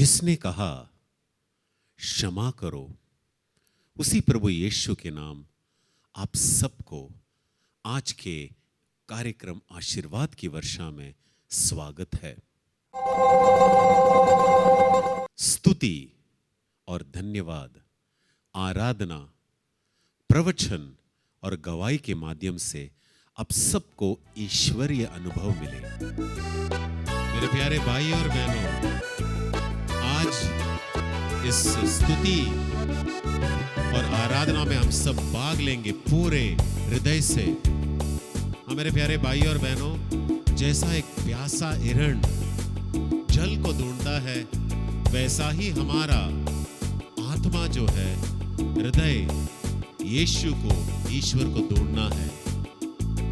जिसने कहा क्षमा करो, उसी प्रभु यीशु के नाम आप सबको आज के कार्यक्रम आशीर्वाद की वर्षा में स्वागत है। स्तुति और धन्यवाद, आराधना, प्रवचन और गवाही के माध्यम से आप सबको ईश्वरीय अनुभव मिले। मेरे प्यारे भाई और बहनों, आज इस स्तुति और आराधना में हम सब भाग लेंगे पूरे हृदय से। हाँ मेरे प्यारे भाई और बहनों, जैसा एक प्यासा हिरण जल को ढूंढता है, वैसा ही हमारा आत्मा जो है, हृदय यीशु को, ईश्वर को ढूंढना है।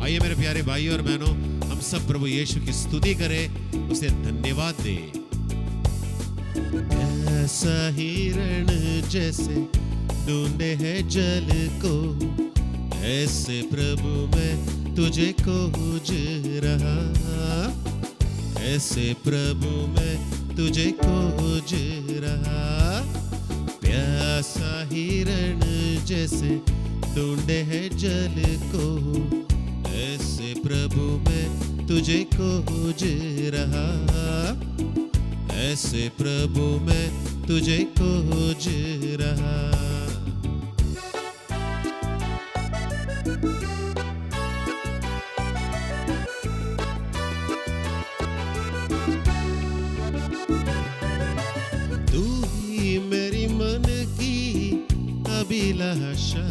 आइए मेरे प्यारे भाई और बहनों, हम सब प्रभु यीशु की स्तुति करें, उसे धन्यवाद दें। ऐसा हिरण जैसे ढूंढे है जल को, ऐसे प्रभु मैं तुझे खोज रहा, ऐसे प्रभु मैं तुझे खोज रहा। प्यासा हिरण जैसे ढूंढे है जल को, ऐसे प्रभु मैं तुझे खोज रहा, ऐसे प्रभु मैं तुझे खोज रहा। तू ही मेरी मन की अभिलाषा,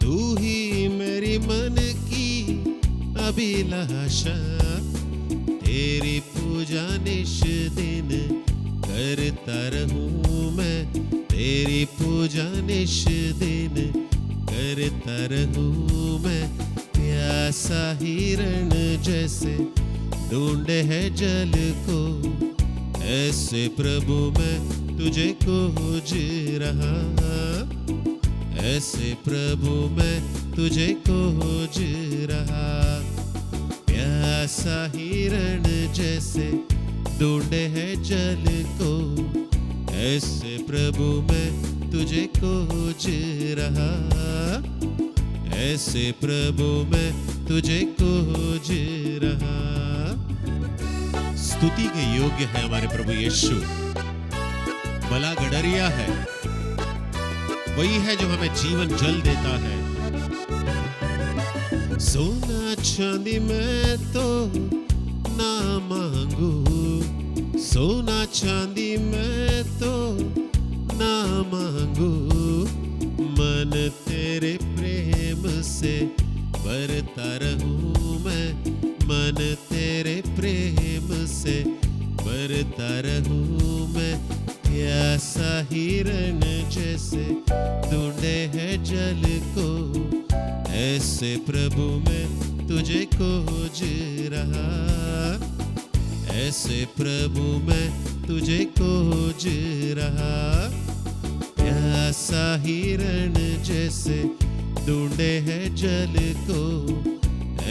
तू ही मेरी मन की अभिलाषा, तेरी पूजा निश दिन करता रहूं मैं, तेरी पूजा निश दिन करता रहूं मैं। प्यासा हिरण जैसे ढूंढे है जल को, ऐसे प्रभु मैं तुझे खोज रहा, ऐसे प्रभु मैं तुझे खोज रहा। प्यासा हिरण जैसे ढूंढे है जल को, ऐसे प्रभु मैं तुझे खोज रहा, ऐसे प्रभु मैं तुझे खोज रहा। स्तुति के योग्य है हमारे प्रभु यीशु। भला गडरिया है, वही है जो हमें जीवन जल देता है। सोना चांदी मैं तो ना मांगू, सोना चांदी मैं तो ना मांगू, मन तेरे प्रेम से भरता रहूं मैं, मन तेरे प्रेम से भरता रहूं मैं। प्यासा हिरण जैसे ढूंढे है जल को, ऐसे प्रभु मैं तुझे खोज रहा, ऐसे प्रभु मैं तुझे खोज रहा। प्यासा हिरण जैसे ढूंढे है जल को,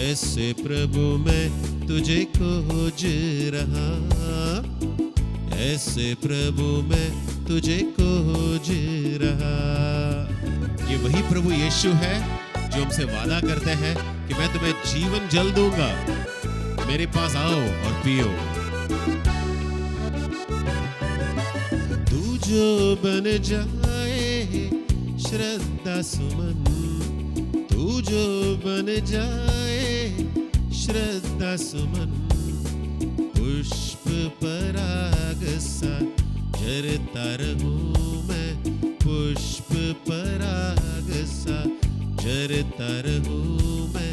ऐसे प्रभु मैं तुझे खोज रहा, ऐसे प्रभु मैं तुझे खोज रहा। ये वही प्रभु यीशु है जो हमसे वादा करते हैं कि मैं तुम्हें जीवन जल दूंगा, मेरे पास आओ और पियो। तू जो बन जाए श्रद्धा सुमन, तू जो बन जाए श्रद्धा सुमन, पुष्प पराग सा झरता रहूं मैं, पुष्प पराग सा झरता रहूं मैं।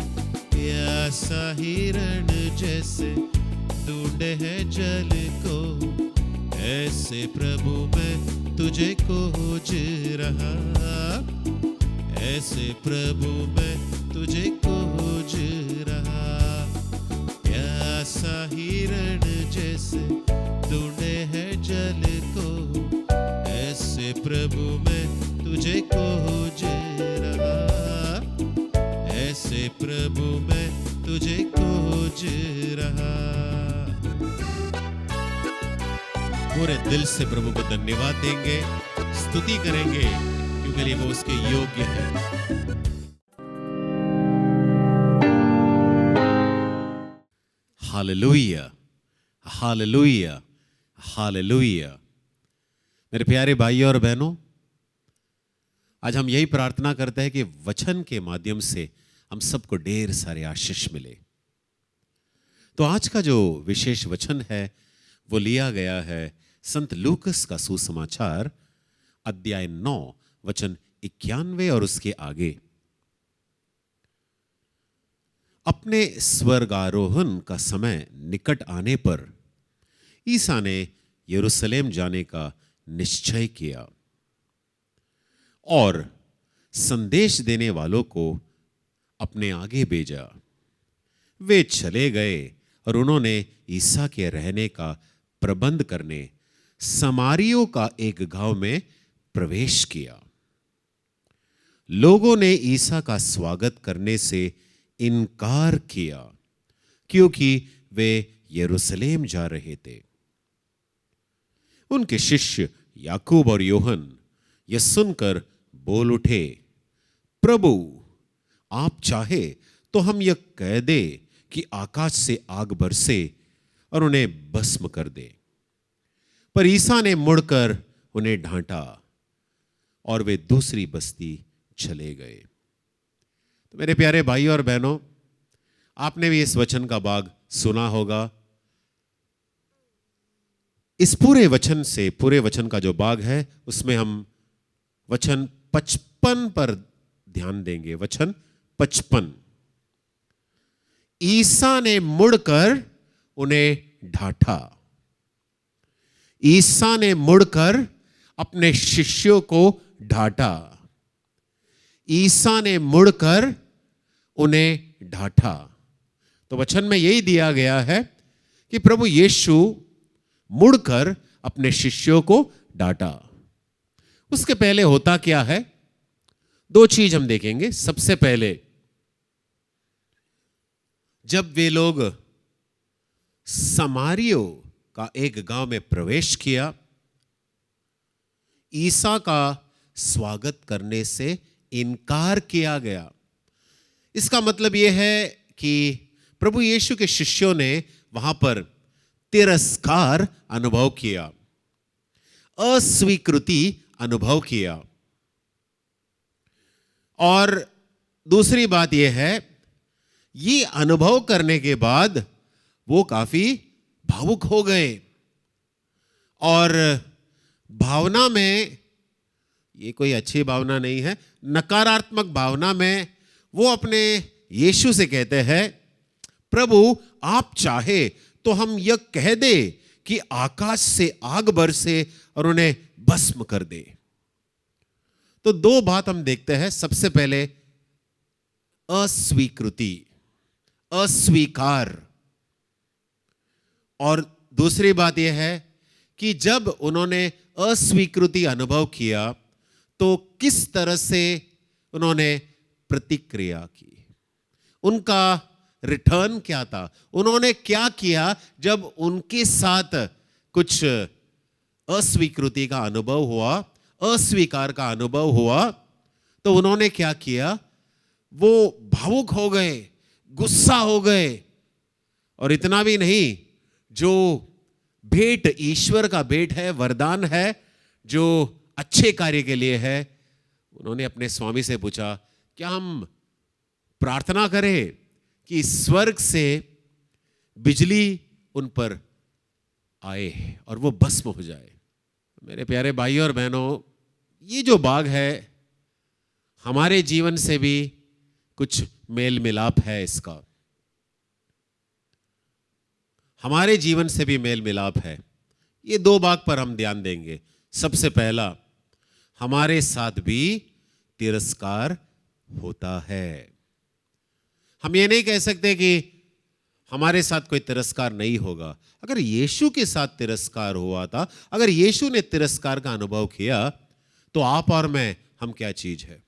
प्यासा हिरण जैसे ढूंढे है जल को, ऐसे प्रभु मैं तुझे खोज रहा, ऐसे प्रभु मैं तुझे खोज रहा। प्यासा हिरण जैसे ढूंढे है जल को, ऐसे प्रभु मैं तुझे खोज रहा, ऐसे प्रभु मैं तुझे खोज रहा। पूरे दिल से प्रभु को धन्यवाद देंगे, स्तुति करेंगे, क्योंकि वो उसके योग्य है। हालेलुया, हालेलुया, हालेलुया। मेरे प्यारे भाइयों और बहनों, आज हम यही प्रार्थना करते हैं कि वचन के माध्यम से हम सबको ढेर सारे आशीष मिले। तो आज का जो विशेष वचन है वो लिया गया है संत लूकस का सुसमाचार अध्याय 9 वचन 91 और उसके आगे। अपने स्वर्गारोहण का समय निकट आने पर ईसा ने यरूशलेम जाने का निश्चय किया और संदेश देने वालों को अपने आगे भेजा। वे चले गए और उन्होंने ईसा के रहने का प्रबंध करने समारियों का एक गांव में प्रवेश किया। लोगों ने ईसा का स्वागत करने से इनकार किया क्योंकि वे यरूशलेम जा रहे थे। उनके शिष्य याकूब और योहन यह सुनकर बोल उठे, प्रभु आप चाहे तो हम यह कह दे कि आकाश से आग बरसे और उन्हें भस्म कर दे। पर ईसा ने मुड़कर उन्हें डांटा और वे दूसरी बस्ती चले गए। तो मेरे प्यारे भाइयों और बहनों, आपने भी इस वचन का भाग सुना होगा। इस पूरे वचन से, पूरे वचन का जो भाग है उसमें हम वचन 55 पर ध्यान देंगे। वचन 55। ईसा ने मुड़कर उन्हें डांटा। ईसा ने मुड़कर अपने शिष्यों को डांटा। ईसा ने मुड़कर उन्हें डांटा। तो वचन में यही दिया गया है कि प्रभु यीशु मुड़कर अपने शिष्यों को डांटा। उसके पहले होता क्या है, दो चीज हम देखेंगे। सबसे पहले, जब वे लोग समारियों का एक गांव में प्रवेश किया, ईसा का स्वागत करने से इनकार किया गया। इसका मतलब यह है कि प्रभु यीशु के शिष्यों ने वहां पर तिरस्कार अनुभव किया, अस्वीकृति अनुभव किया। और दूसरी बात यह है, ये अनुभव करने के बाद वो काफी भावुक हो गए और भावना में, ये कोई अच्छी भावना नहीं है, नकारात्मक भावना में वो अपने यीशु से कहते हैं, प्रभु आप चाहे तो हम यह कह दे कि आकाश से आग बरसे और उन्हें भस्म कर दे। तो दो बात हम देखते हैं। सबसे पहले अस्वीकृति, अस्वीकार, और दूसरी बात यह है कि जब उन्होंने अस्वीकृति अनुभव किया तो किस तरह से उन्होंने प्रतिक्रिया की, उनका रिटर्न क्या था, उन्होंने क्या किया जब उनके साथ कुछ अस्वीकृति का अनुभव हुआ, अस्वीकार का अनुभव हुआ, तो उन्होंने क्या किया, वो भावुक हो गए, गुस्सा हो गए। और इतना भी नहीं, जो भेंट ईश्वर का भेंट है, वरदान है, जो अच्छे कार्य के लिए है, उन्होंने अपने स्वामी से पूछा, क्या हम प्रार्थना करें कि स्वर्ग से बिजली उन पर आए और वो भस्म हो जाए। मेरे प्यारे भाइयों और बहनों, ये जो भाग है हमारे जीवन से भी कुछ मेल मिलाप है। इसका हमारे जीवन से भी मेल मिलाप है। ये दो भाग पर हम ध्यान देंगे। सबसे पहला, हमारे साथ भी तिरस्कार होता है। हम ये नहीं कह सकते कि हमारे साथ कोई तिरस्कार नहीं होगा। अगर यीशु के साथ तिरस्कार हुआ था, अगर यीशु ने तिरस्कार का अनुभव किया, तो आप और मैं, हम क्या चीज है।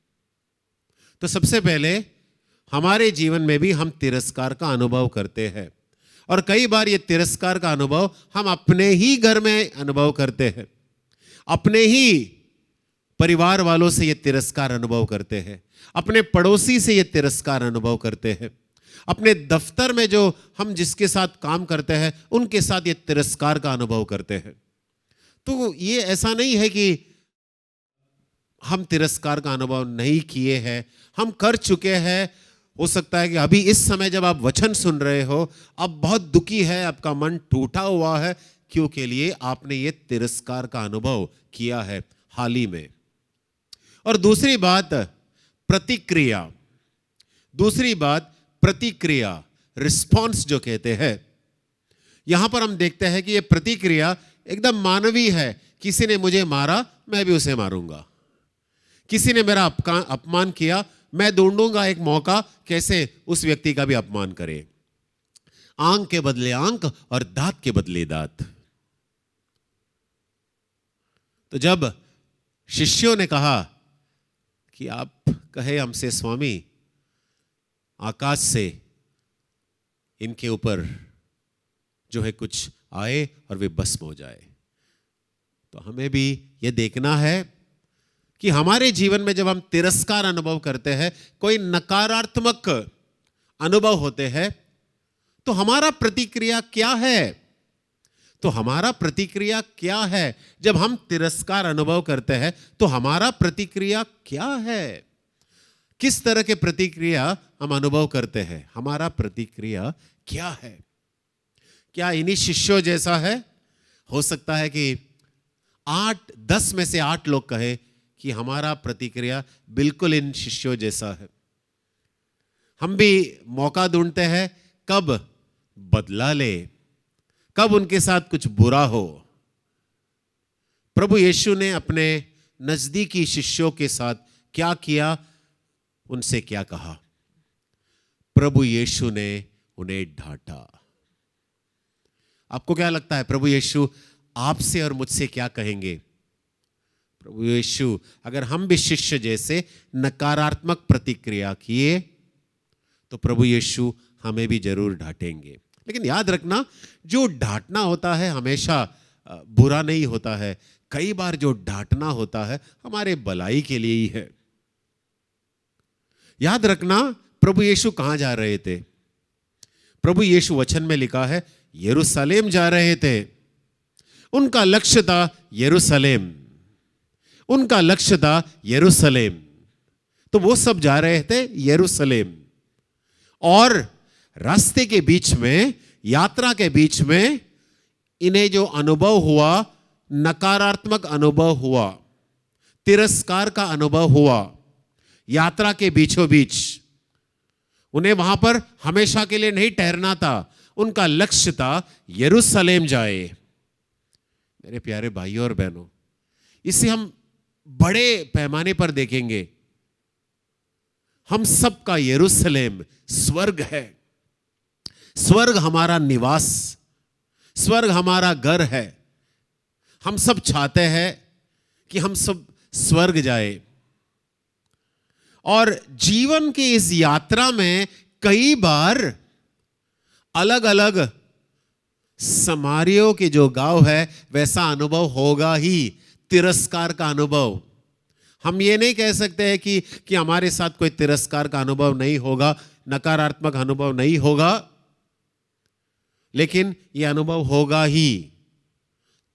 तो सबसे पहले हमारे जीवन में भी हम तिरस्कार का अनुभव करते हैं। और कई बार ये तिरस्कार का अनुभव हम अपने ही घर में अनुभव करते हैं, अपने ही परिवार वालों से ये तिरस्कार अनुभव करते हैं, अपने पड़ोसी से ये तिरस्कार अनुभव करते हैं, अपने दफ्तर में जो हम जिसके साथ काम करते हैं उनके साथ ये तिरस्कार का अनुभव करते हैं। तो ये ऐसा नहीं है कि हम तिरस्कार का अनुभव नहीं किए हैं, हम कर चुके हैं। हो सकता है कि अभी इस समय जब आप वचन सुन रहे हो, अब बहुत दुखी है, आपका मन टूटा हुआ है, क्यों के लिए आपने ये तिरस्कार का अनुभव किया है हाल ही में। और दूसरी बात प्रतिक्रिया, रिस्पॉन्स जो कहते हैं, यहां पर हम देखते हैं कि ये प्रतिक्रिया एकदम मानवीय है। किसी ने मुझे मारा, मैं भी उसे मारूंगा। किसी ने मेरा अपमान किया, मैं ढूंढूंगा एक मौका कैसे उस व्यक्ति का भी अपमान करे। आंख के बदले आंख और दांत के बदले दांत। तो जब शिष्यों ने कहा कि आप कहे हमसे स्वामी, आकाश से इनके ऊपर जो है कुछ आए और वे भस्म हो जाए, तो हमें भी यह देखना है कि हमारे जीवन में जब हम तिरस्कार अनुभव करते हैं, कोई नकारात्मक अनुभव होते हैं, तो हमारा प्रतिक्रिया क्या है? तो हमारा प्रतिक्रिया क्या है? जब हम तिरस्कार अनुभव करते हैं तो हमारा प्रतिक्रिया क्या है? किस तरह के प्रतिक्रिया हम अनुभव करते हैं? हमारा प्रतिक्रिया क्या है? क्या इन्हीं शिष्यों जैसा है? हो सकता है कि 10 में से 8 लोग कहे कि हमारा प्रतिक्रिया बिल्कुल इन शिष्यों जैसा है। हम भी मौका ढूंढते हैं कब बदला ले, कब उनके साथ कुछ बुरा हो। प्रभु यीशु ने अपने नजदीकी शिष्यों के साथ क्या किया, उनसे क्या कहा? प्रभु यीशु ने उन्हें डांटा। आपको क्या लगता है प्रभु यीशु आपसे और मुझसे क्या कहेंगे? प्रभु यीशु अगर हम भी शिष्य जैसे नकारात्मक प्रतिक्रिया किए तो प्रभु यीशु हमें भी जरूर डांटेंगे। लेकिन याद रखना, जो डांटना होता है हमेशा बुरा नहीं होता है। कई बार जो डांटना होता है हमारे भलाई के लिए ही है। याद रखना, प्रभु यीशु कहां जा रहे थे? प्रभु यीशु वचन में लिखा है यरूशलेम जा रहे थे। उनका लक्ष्य था यरूशलेम, उनका लक्ष्य था यरूशलेम। तो वो सब जा रहे थे यरूशलेम, और रास्ते के बीच में, यात्रा के बीच में इन्हें जो अनुभव हुआ, नकारात्मक अनुभव हुआ, तिरस्कार का अनुभव हुआ, यात्रा के बीचों बीच उन्हें वहां पर हमेशा के लिए नहीं ठहरना था। उनका लक्ष्य था यरूशलेम जाए। मेरे प्यारे भाइयों और बहनों, इसे हम बड़े पैमाने पर देखेंगे। हम सबका यरूशलेम स्वर्ग है। स्वर्ग हमारा निवास, स्वर्ग हमारा घर है। हम सब चाहते हैं कि हम सब स्वर्ग जाए। और जीवन की इस यात्रा में कई बार अलग अलग समारियों के जो गांव है वैसा अनुभव होगा ही, तिरस्कार का अनुभव। हम ये नहीं कह सकते हैं कि हमारे साथ कोई तिरस्कार का अनुभव नहीं होगा, नकारात्मक अनुभव नहीं होगा, लेकिन यह अनुभव होगा ही।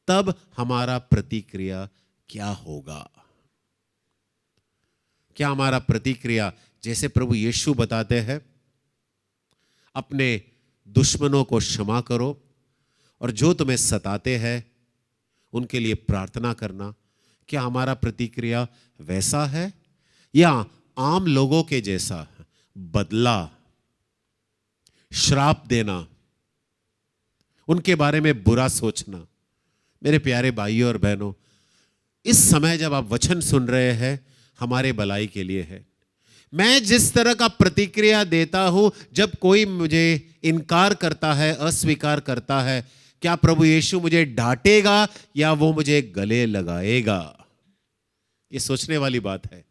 तब हमारा प्रतिक्रिया क्या होगा? क्या हमारा प्रतिक्रिया, जैसे प्रभु यीशु बताते हैं, अपने दुश्मनों को क्षमा करो और जो तुम्हें सताते हैं उनके लिए प्रार्थना करना, क्या हमारा प्रतिक्रिया वैसा है, या आम लोगों के जैसा बदला, श्राप देना, उनके बारे में बुरा सोचना? मेरे प्यारे भाइयों और बहनों, इस समय जब आप वचन सुन रहे हैं, हमारे भलाई के लिए है। मैं जिस तरह का प्रतिक्रिया देता हूं जब कोई मुझे इनकार करता है, अस्वीकार करता है, क्या प्रभु यीशु मुझे डांटेगा या वो मुझे गले लगाएगा? ये सोचने वाली बात है।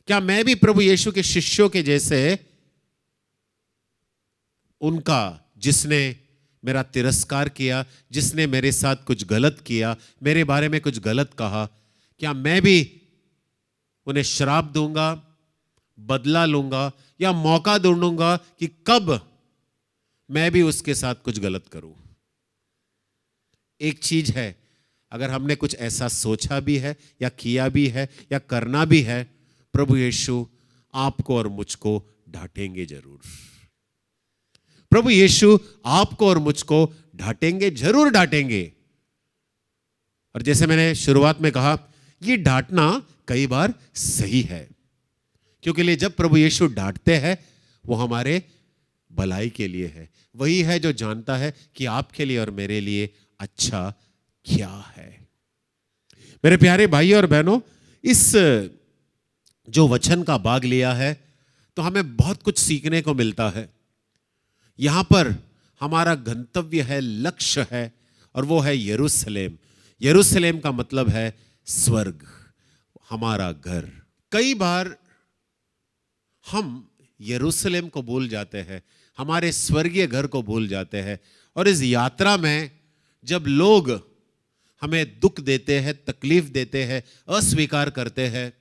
क्या मैं भी प्रभु यीशु के शिष्यों के जैसे उनका जिसने मेरा तिरस्कार किया, जिसने मेरे साथ कुछ गलत किया, मेरे बारे में कुछ गलत कहा, क्या मैं भी उन्हें श्राप दूंगा, बदला लूंगा या मौका ढूंढूंगा कि कब मैं भी उसके साथ कुछ गलत करूं? एक चीज है, अगर हमने कुछ ऐसा सोचा भी है या किया भी है या करना भी है, प्रभु यीशु आपको और मुझको डांटेंगे जरूर। प्रभु यीशु आपको और मुझको डांटेंगे, जरूर डांटेंगे। और जैसे मैंने शुरुआत में कहा, ये डांटना कई बार सही है, क्योंकि जब प्रभु यीशु डांटते हैं वो हमारे भलाई के लिए है। वही है जो जानता है कि आपके लिए और मेरे लिए अच्छा क्या है। मेरे प्यारे भाई और बहनों, इस जो वचन का भाग लिया है तो हमें बहुत कुछ सीखने को मिलता है। यहां पर हमारा गंतव्य है, लक्ष्य है, और वो है यरूशलेम। यरूशलेम का मतलब है स्वर्ग, हमारा घर। कई बार हम यरूशलेम को भूल जाते हैं, हमारे स्वर्गीय घर को भूल जाते हैं। और इस यात्रा में जब लोग हमें दुख देते हैं, तकलीफ देते हैं, अस्वीकार करते हैं,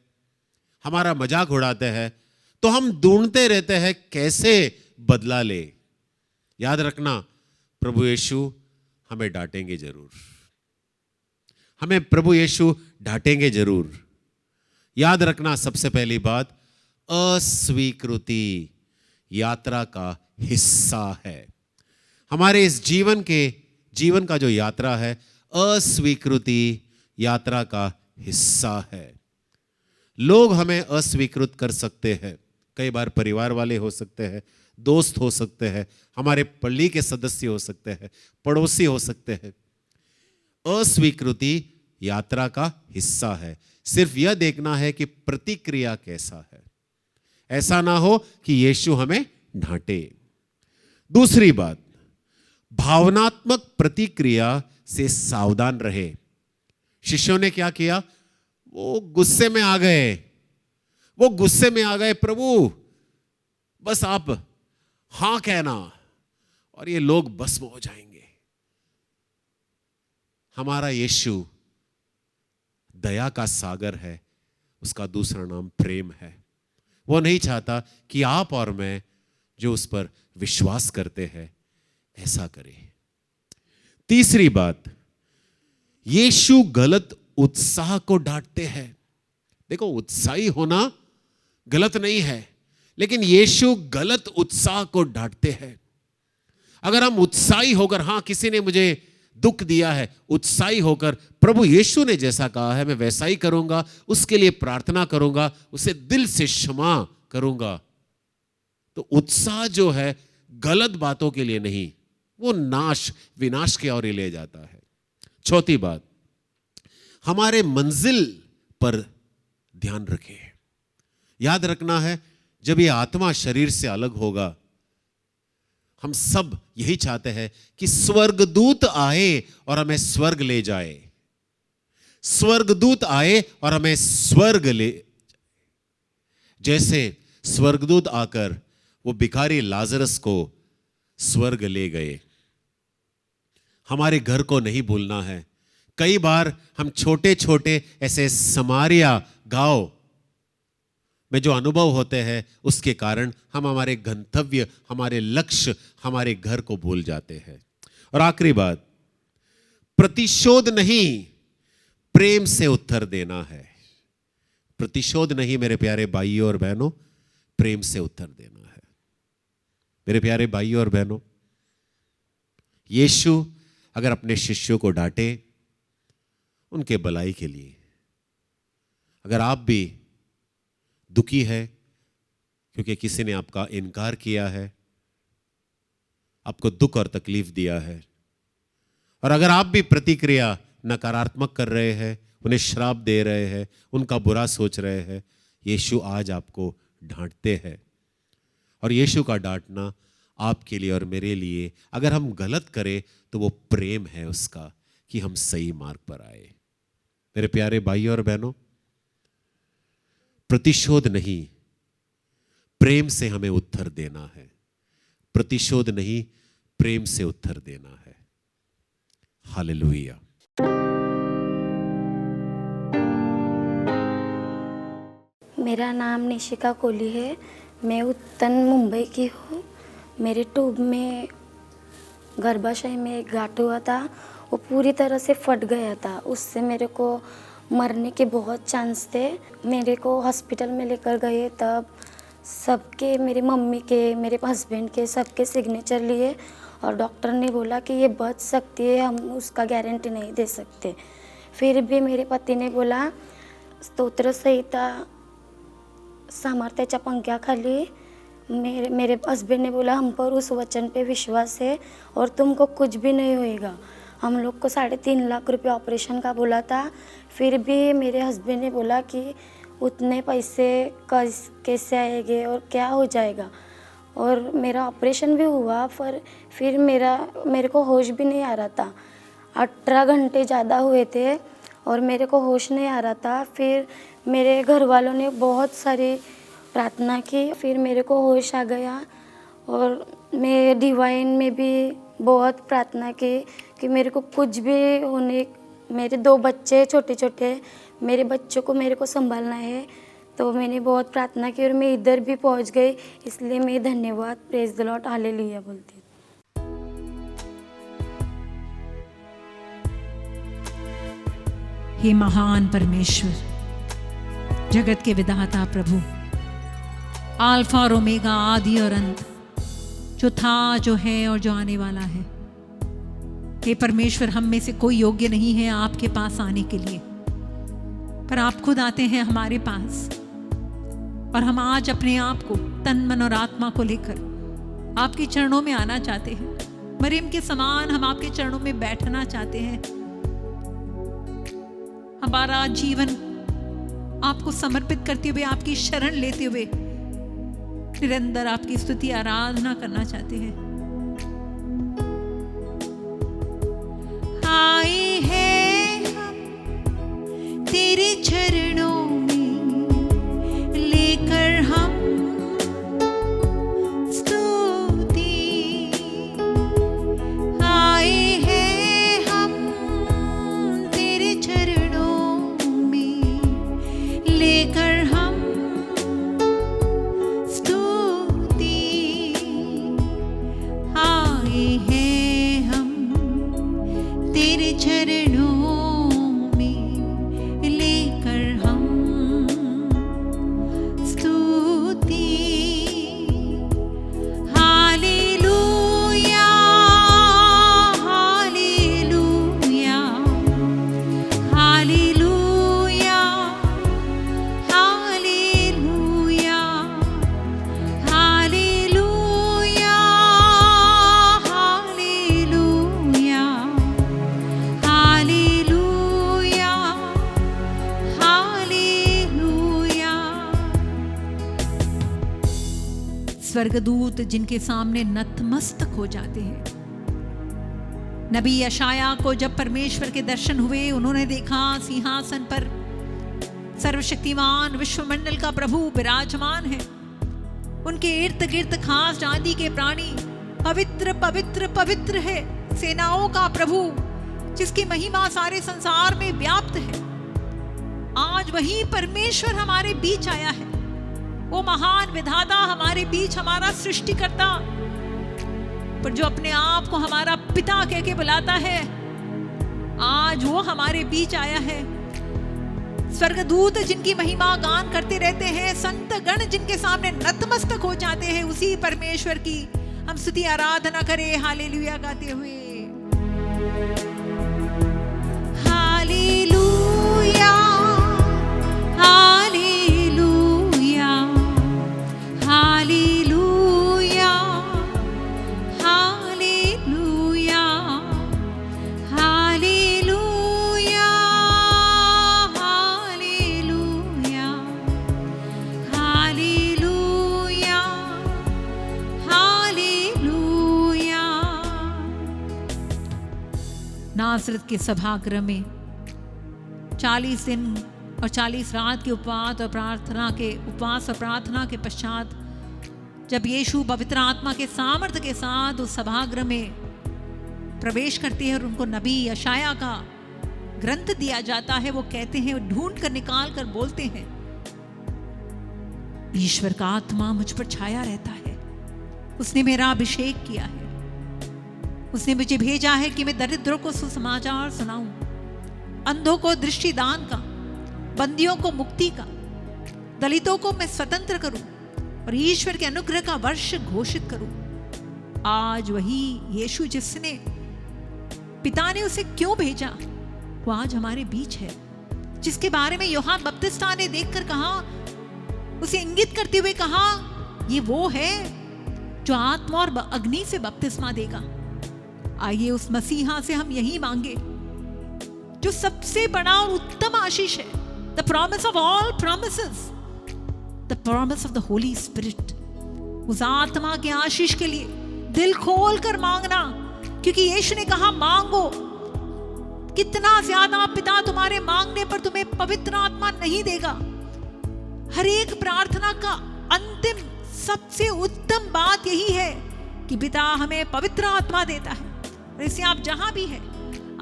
हमारा मजाक उड़ाते हैं, तो हम ढूंढते रहते हैं कैसे बदला ले। याद रखना, प्रभु यीशु हमें डांटेंगे जरूर, हमें प्रभु यीशु डांटेंगे जरूर। याद रखना, सबसे पहली बात, अस्वीकृति यात्रा का हिस्सा है। हमारे इस जीवन का जो यात्रा है, अस्वीकृति यात्रा का हिस्सा है। लोग हमें अस्वीकृत कर सकते हैं, कई बार परिवार वाले हो सकते हैं, दोस्त हो सकते हैं, हमारे पल्ली के सदस्य हो सकते हैं, पड़ोसी हो सकते हैं। अस्वीकृति यात्रा का हिस्सा है। सिर्फ यह देखना है कि प्रतिक्रिया कैसा है, ऐसा ना हो कि यीशु हमें डांटे। दूसरी बात, भावनात्मक प्रतिक्रिया से सावधान रहे। शिष्यों ने क्या किया? वो गुस्से में आ गए, प्रभु बस आप हां कहना और ये लोग भस्म हो जाएंगे। हमारा यीशु दया का सागर है, उसका दूसरा नाम प्रेम है। वो नहीं चाहता कि आप और मैं जो उस पर विश्वास करते हैं ऐसा करें। तीसरी बात, यीशु गलत उत्साह को डांटते हैं। देखो, उत्साही होना गलत नहीं है, लेकिन यीशु गलत उत्साह को डांटते हैं। अगर हम उत्साही होकर, हां किसी ने मुझे दुख दिया है, उत्साही होकर प्रभु यीशु ने जैसा कहा है मैं वैसा ही करूंगा, उसके लिए प्रार्थना करूंगा, उसे दिल से क्षमा करूंगा, तो उत्साह जो है गलत बातों के लिए नहीं, वो विनाश की ओर ले जाता है। चौथी बात, हमारे मंजिल पर ध्यान रखें। याद रखना है, जब ये आत्मा शरीर से अलग होगा, हम सब यही चाहते हैं कि स्वर्गदूत आए और हमें स्वर्ग ले जाए। स्वर्गदूत आए और हमें स्वर्ग ले, जैसे स्वर्गदूत आकर वो भिखारी लाजरस को स्वर्ग ले गए। हमारे घर को नहीं भूलना है। कई बार हम छोटे छोटे ऐसे समारिया गांव में जो अनुभव होते हैं, उसके कारण हम हमारे गंतव्य, हमारे लक्ष्य, हमारे घर को भूल जाते हैं। और आखिरी बात, प्रतिशोध नहीं, प्रेम से उत्तर देना है। प्रतिशोध नहीं मेरे प्यारे भाइयों और बहनों, प्रेम से उत्तर देना है। मेरे प्यारे भाइयों और बहनों, यीशु अगर अपने शिष्यों को डांटे, उनके भलाई के लिए। अगर आप भी दुखी है क्योंकि किसी ने आपका इनकार किया है, आपको दुख और तकलीफ दिया है, और अगर आप भी प्रतिक्रिया नकारात्मक कर रहे हैं, उन्हें श्राप दे रहे हैं, उनका बुरा सोच रहे हैं, यीशु आज आपको डांटते हैं। और यीशु का डांटना आपके लिए और मेरे लिए, अगर हम गलत करें तो वो प्रेम है उसका कि हम सही मार्ग पर आए। मेरे प्यारे भाइयों और बहनों, प्रतिशोध नहीं, प्रेम से हमें उत्तर देना है। प्रतिशोध नहीं, प्रेम से उत्तर देना है। हालेलुया। मेरा नाम निशिका कोहली है। मैं उत्तन मुंबई की हूँ। मेरे ट्यूब में गर्भाशय में एक गांठ हुआ था, वो पूरी तरह से फट गया था। उससे मेरे को मरने के बहुत चांस थे। मेरे को हॉस्पिटल में लेकर गए, तब सबके, मेरे मम्मी के, मेरे हस्बैंड के, सबके सिग्नेचर लिए और डॉक्टर ने बोला कि ये बच सकती है, हम उसका गारंटी नहीं दे सकते। फिर भी मेरे पति ने बोला, स्तोत्र संहिता सामर्थ्याच्या पंख्याखाली मेरे हस्बैंड ने बोला, हम पर उस वचन पे विश्वास है और तुमको कुछ भी नहीं होएगा। हम लोग को 3.5 लाख रुपए ऑपरेशन का बोला था। फिर भी मेरे हस्बैंड ने बोला कि उतने पैसे कैसे आएंगे और क्या हो जाएगा। और मेरा ऑपरेशन भी हुआ, पर फिर मेरे को होश भी नहीं आ रहा था। 18 घंटे ज़्यादा हुए थे और मेरे को होश नहीं आ रहा था। फिर मेरे घर वालों ने बहुत सारी प्रार्थना की, फिर मेरे को होश आ गया। और मैं डिवाइन में भी बहुत प्रार्थना की कि मेरे को कुछ भी होने, मेरे 2 बच्चे छोटे छोटे, मेरे बच्चों को मेरे को संभालना है। तो मैंने बहुत प्रार्थना की और मैं इधर भी पहुंच गई। इसलिए मैं धन्यवाद, प्रेज द लॉर्ड, हालेलुया बोलती हूँ। हे महान परमेश्वर, जगत के विधाता प्रभु, अल्फा और ओमेगा, आदि और अंत, जो था, जो है और जो आने वाला है। हे परमेश्वर, हम में से कोई योग्य नहीं है आपके पास आने के लिए, पर आप खुद आते हैं हमारे पास। और हम आज अपने आप को, तन मन और आत्मा को लेकर आपके चरणों में आना चाहते हैं। मरियम के समान हम आपके चरणों में बैठना चाहते हैं। हमारा जीवन आपको समर्पित करते हुए, आपकी शरण लेते हुए निरंतर आपकी स्तुति आराधना करना चाहते हैं। आए हैं हम तेरे चरणों में, लेकर हम स्तुति। आए हैं हम तेरे चरणों में, लेकर हम स्तुति। आए हैं हम तेरे चरणों में, लेकर हम स्तुति। हालेलुया, हालेलुया, हालेलुया, हालेलुया, हालेलुया, हालेलुया, हालेलुया, हालेलुया। स्वर्गदूत जिनके सामने नतमस्तक हो जाते हैं। नबी यशाया को जब परमेश्वर के दर्शन हुए, उन्होंने देखा सिंहासन पर सर्वशक्तिमान विश्वमंडल का प्रभु विराजमान है। उनके इर्द गिर्द खास जाति के प्राणी पवित्र पवित्र पवित्र है। सेनाओं का प्रभु, जिसकी महिमा सारे संसार में व्याप्त है। आज वही परमेश्वर हमारे बीच आया है। वो महान विधाता हमारे बीच, हमारा सृष्टिकर्ता, पर जो अपने आप को हमारा पिता कह के बुलाता है, आज वो हमारे बीच आया है। स्वर्गदूत जिनकी महिमा गान करते रहते हैं, संत गण जिनके सामने नतमस्तक हो जाते हैं, उसी परमेश्वर की हम स्तुति आराधना करें हालेलुया गाते हुए। हालेलुया, हालेलुया, हालेलुया, हालेलुया, हालेलुया, हालेलुया, हालेलुया, हालेलुया। नासरत के सभागृह में 40 दिन और 40 रात के उपवास और प्रार्थना के पश्चात जब यीशु पवित्र आत्मा के सामर्थ्य के साथ उस सभागृह में प्रवेश करते हैं और उनको नबी यशाया का ग्रंथ दिया जाता है, वो कहते हैं, ढूंढ कर निकाल कर बोलते हैं, ईश्वर का आत्मा मुझ पर छाया रहता है, उसने मेरा अभिषेक किया है, उसने मुझे भेजा है कि मैं दरिद्रों को सुसमाचार सुनाऊं, अंधों को दृष्टि दान का, बंदियों को मुक्ति का, दलितों को मैं स्वतंत्र करूं और ईश्वर के अनुग्रह का वर्ष घोषित करूं। आज वही यीशु जिसने पिता ने उसे क्यों भेजा, वो आज हमारे बीच है, जिसके बारे में यूहन्ना बपतिस्मा ने देखकर कहा, उसे इंगित करते हुए कहा, ये वो है जो आत्मा और अग्नि से बपतिस्मा देगा। आइए उस मसीहा से हम यही मांगे जो सबसे बड़ा और उत्तम आशीष है, the promise of all promises, the promise of the Holi spirit. उस आत्मा के आशीष के लिए दिल खोल कर मांगना, क्योंकि यीशु ने कहा, मांगो, कितना ज्यादा पिता तुम्हारे मांगने पर तुम्हें पवित्र आत्मा नहीं देगा। हर एक प्रार्थना का अंतिम सबसे उत्तम बात यही है कि पिता हमें पवित्र आत्मा देता है। और इससे आप जहां भी है,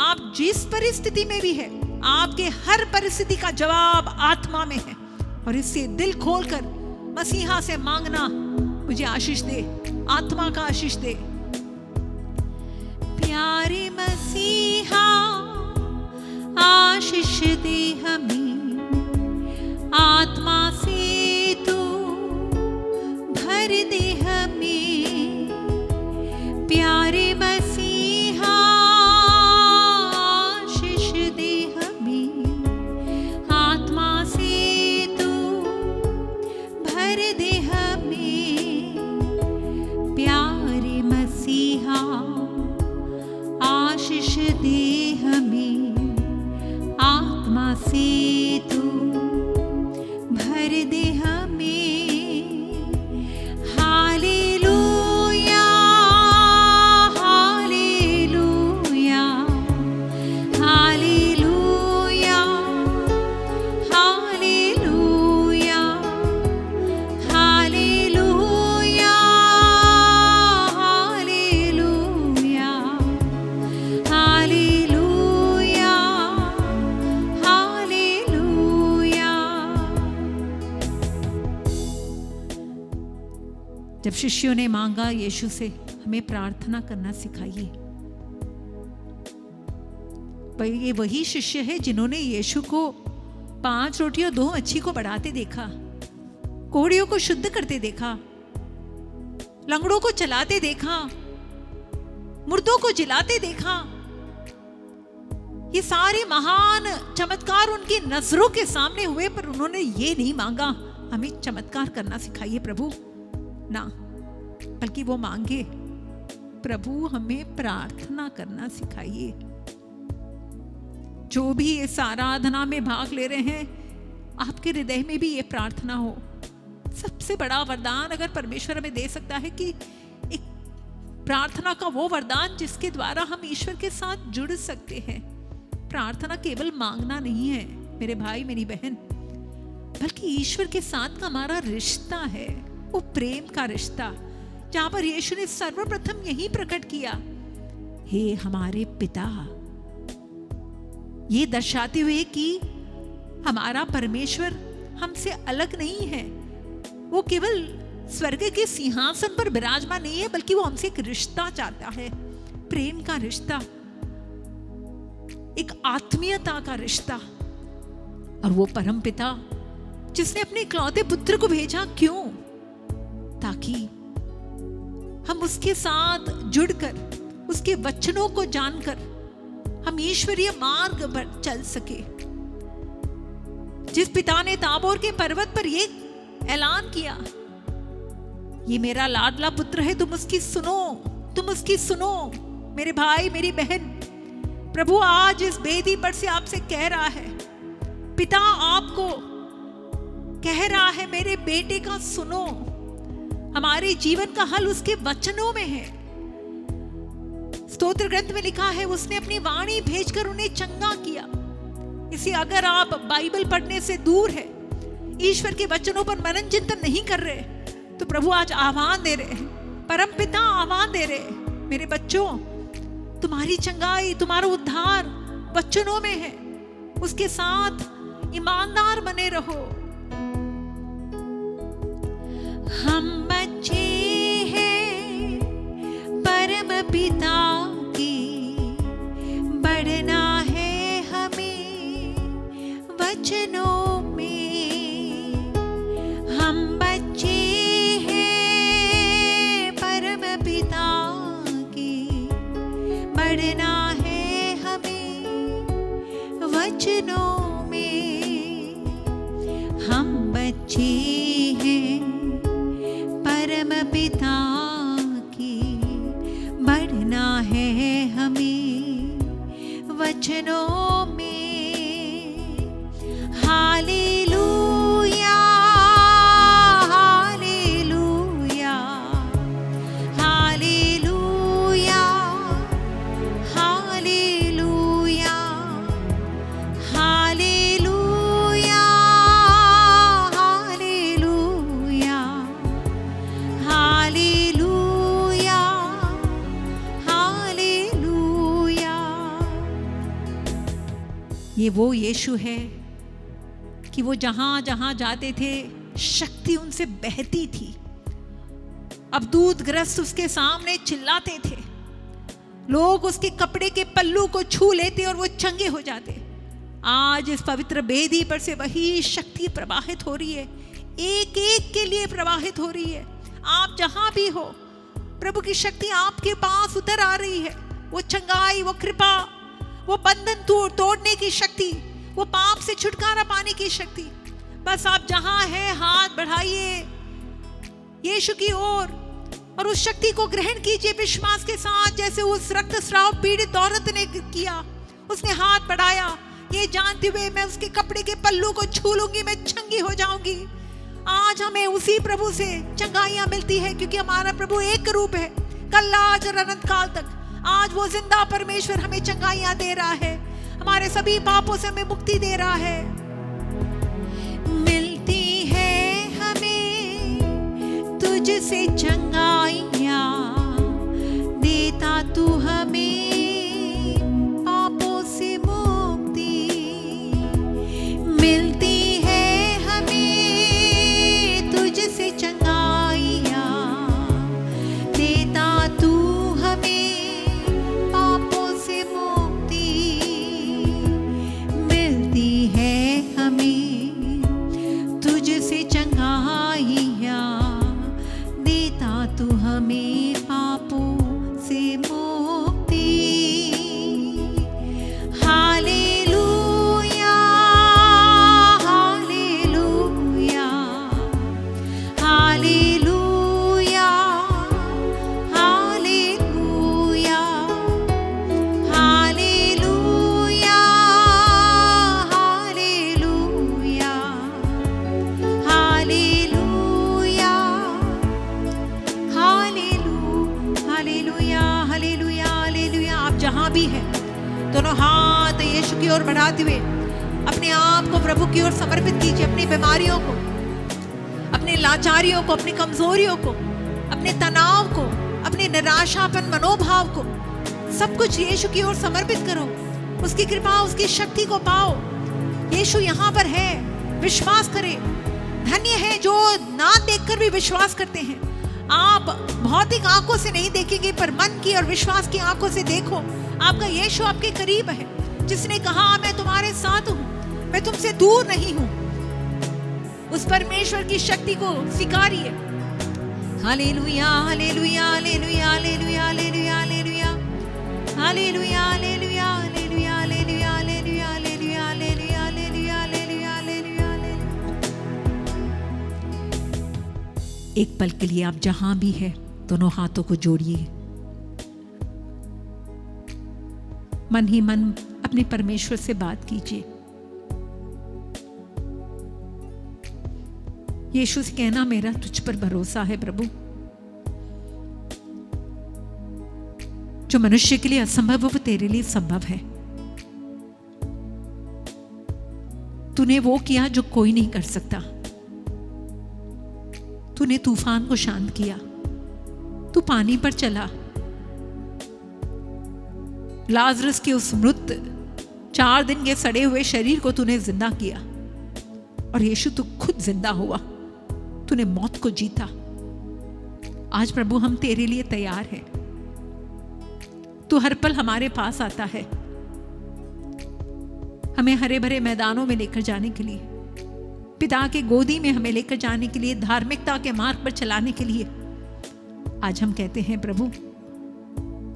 आप जिस परिस्थिति में भी है, आपके हर परिस्थिति का जवाब आत्मा में है। और इससे दिल खोलकर मसीहा से मांगना, मुझे आशीष दे, आत्मा का आशीष दे। प्यारे मसीहा आशीष दे हमें, आत्मा से तू भर दे हमें। प्यारे मसीहा आशीष दे हमें, आत्मा से तू भर दे हमें। प्यारे मसीहा आशीष दे हमें, आत्मा से तू भर दे हमें। हालेलुया, हालेलुया, हालेलुया, हालेलुया, हालेलुया, हालेलुया, हालेलुया, हालेलुया। जब शिष्यों ने मांगा यीशु से, हमें प्रार्थना करना सिखाइए, भाई ये वही शिष्य है जिन्होंने यीशु को 5 रोटी और 2 मच्छी को बढ़ाते देखा, कोढ़ियों को शुद्ध करते देखा, लंगड़ों को चलाते देखा, मुर्दों को जिलाते देखा। ये सारे महान चमत्कार उनकी नजरों के सामने हुए, पर उन्होंने ये नहीं मांगा, हमें चमत्कार करना सिखाइए प्रभु, ना, बल्कि वो मांगे, प्रभु हमें प्रार्थना करना सिखाइए। जो भी इस आराधना में भाग ले रहे हैं, आपके हृदय में भी ये प्रार्थना हो। सबसे बड़ा वरदान अगर परमेश्वर हमें दे सकता है कि एक प्रार्थना का वो वरदान जिसके द्वारा हम ईश्वर के साथ जुड़ सकते हैं। प्रार्थना केवल मांगना नहीं है मेरे भाई मेरी बहन, बल्कि ईश्वर के साथ का हमारा रिश्ता है, वो प्रेम का रिश्ता, जहां पर यीशु ने सर्वप्रथम यही प्रकट किया, हे हमारे पिता, ये दर्शाते हुए कि हमारा परमेश्वर हमसे अलग नहीं है, वो केवल स्वर्ग के सिंहासन पर विराजमान नहीं है, बल्कि वो हमसे एक रिश्ता चाहता है, प्रेम का रिश्ता, एक आत्मीयता का रिश्ता। और वो परम पिता जिसने अपने इकलौते पुत्र को भेजा, क्यों? ताकि हम उसके साथ जुड़कर, उसके वचनों को जानकर हम ईश्वरीय मार्ग पर चल सके। जिस पिता ने ताबोर के पर्वत पर ये ऐलान किया, ये मेरा लाडला पुत्र है, तुम उसकी सुनो, तुम उसकी सुनो। मेरे भाई मेरी बहन, प्रभु आज इस वेदी पर से आपसे कह रहा है, पिता आपको कह रहा है, मेरे बेटे का सुनो। हमारे जीवन का हल उसके वचनों में है। स्तोत्र ग्रंथ में लिखा है, उसने अपनी वाणी भेजकर उन्हें चंगा किया। इसे अगर आप बाइबल पढ़ने से दूर है, ईश्वर के वचनों पर मनन चिंतन नहीं कर रहे, तो प्रभु आज आह्वान दे रहे हैं, परमपिता आह्वान दे रहे हैं, मेरे बच्चों, तुम्हारी चंगाई, तुम्हारा उद्धार वचनों में है, उसके साथ ईमानदार बने रहो। हम बच्चे हैं परम पिता की, बढ़ना है हमें वचनों में। हम बच्चे हैं परम पिता की, बढ़ना है हमें वचनों में। हम बच्चे हैं परम पिता की, बढ़ना है हमें वचनों में। हालेलुया, हालेलुया, हालेलुया, हालेलुया, हालेलुया, हालेलुया, हालेलुया, हालेलुया। ये वो यीशु है कि वो जहां जहां जाते थे शक्ति उनसे बहती थी। अब दूतग्रस्त उसके सामने चिल्लाते थे, लोग उसके कपड़े के पल्लू को छू लेते और वो चंगे हो जाते। आज इस पवित्र बेदी पर से वही शक्ति प्रवाहित हो रही है, एक एक के लिए प्रवाहित हो रही है। आप जहां भी हो, प्रभु की शक्ति आपके पास उतर आ रही है। वो चंगाई, वो कृपा, वो बंधन तोड़ने की शक्ति, वो पाप से छुटकारा पाने की शक्ति। बस आप जहां हैं हाथ बढ़ाइए यीशु की ओर और उस शक्ति को ग्रहण कीजिए विश्वास के साथ, जैसे उस रक्तस्राव पीड़ित औरत ने किया। उसने हाथ बढ़ाया ये जानते हुए मैं उसके कपड़े के पल्लू को छू लूंगी, मैं चंगी हो जाऊंगी। आज हमें उसी प्रभु से चंगाइयां मिलती है, क्योंकि हमारा प्रभु एक रूप है, कल आज और अनंत काल तक। आज वो जिंदा परमेश्वर हमें चंगाइयां दे रहा है, हमारे सभी पापों से हमें मुक्ति दे रहा है। मिलती है हमें तुझसे चंगाइयां, देता तू हमें पापों से मुक्ति। मिलती है हमें तुझसे चंगाइयां, देता तू हमें पापों से मुक्ति। मिलती है हमें तुझसे चंगाइयां, देता तू हमें पापों से मुक्ति। हालेलुया, हालेलुया, हालेलुया, हालेलुया, हालेलुया, हालेलुया, हालेलुया, हालेलुया, हालेलुया, हालेलुया। आप जहां भी हैं, दोनों हाथ यीशु की ओर बढ़ाते हुए अपने आप को प्रभु की ओर समर्पित कीजिए। अपनी बीमारियों को, अपने लाचारियों को, अपनी कमजोरियों को, अपने तनाव को, अपने निराशापन मनोभाव को, सब कुछ यीशु की ओर समर्पित करो। उसकी कृपा, उसकी शक्ति को पाओ। यीशु यहाँ पर है, विश्वास करें। धन्य है जो ना देखकर भी विश्वास करते हैं। आप भौतिक आंखों से नहीं देखेंगे, पर मन की और विश्वास की आंखों से देखो। आपका यीशु आपके करीब है, जिसने कहा मैं तुम्हारे साथ हूं, मैं तुमसे दूर नहीं हूं। उस परमेश्वर की शक्ति को स्वीकारिए। हालेलुया, हालेलुया, हालेलुया, हालेलुया, हालेलुया, हालेलुया, हालेलुया, हालेलुया, हालेलुया, हालेलुया, हालेलुया, हालेलुया, हालेलुया, हालेलुया, हालेलुया, हालेलुया, हालेलुया। एक पल के लिए आप जहां भी है, दोनों हाथों को जोड़िए। मन ही मन अपने परमेश्वर से बात कीजिए। यीशु से कहना, मेरा तुझ पर भरोसा है प्रभु। जो मनुष्य के लिए असंभव है वो तेरे लिए संभव है। तूने वो किया जो कोई नहीं कर सकता। तूने तूफान को शांत किया, तू पानी पर चला। लाजरस के उस मृत 4 दिन के सड़े हुए शरीर को तूने जिंदा किया, और यीशु तू खुद जिंदा हुआ, तूने मौत को जीता। आज प्रभु हम तेरे लिए तैयार हैं। तू हर पल हमारे पास आता है, हमें हरे भरे मैदानों में लेकर जाने के लिए, पिता के गोदी में हमें लेकर जाने के लिए, धार्मिकता के मार्ग पर चलाने के लिए। आज हम कहते हैं प्रभु,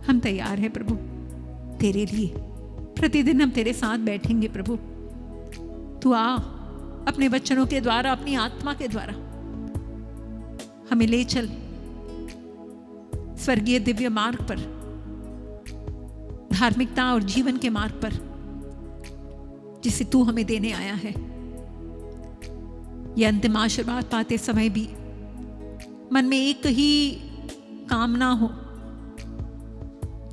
हम तैयार हैं प्रभु तेरे लिए। प्रतिदिन हम तेरे साथ बैठेंगे प्रभु। तू आ अपने वचनों के द्वारा, अपनी आत्मा के द्वारा हमें ले चल स्वर्गीय दिव्य मार्ग पर, धार्मिकता और जीवन के मार्ग पर जिसे तू हमें देने आया है। यह अंतिम आशीर्वाद पाते समय भी मन में एक ही कामना हो,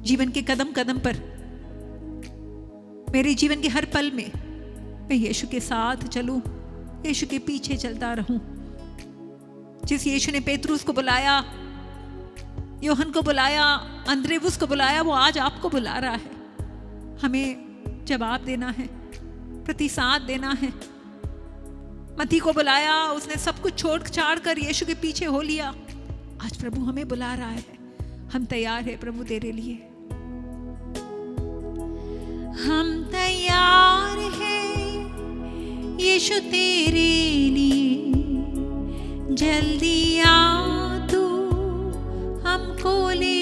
जीवन के कदम कदम पर, मेरे जीवन के हर पल में मैं यीशु के साथ चलूं, यीशु के पीछे चलता रहूं। जिस यीशु ने पेतरुस को बुलाया, योहन को बुलाया, अंद्रेवुस को बुलाया, वो आज आपको बुला रहा है। हमें जवाब देना है, प्रतिसाद देना है। मती को बुलाया, उसने सब कुछ छोड़ छाड़ कर यीशु के पीछे हो लिया। आज प्रभु हमें बुला रहा है, हम तैयार हैं प्रभु तेरे लिए। हम तैयार हैं यीशु तेरे लिए, जल्दी आ तू हमको ले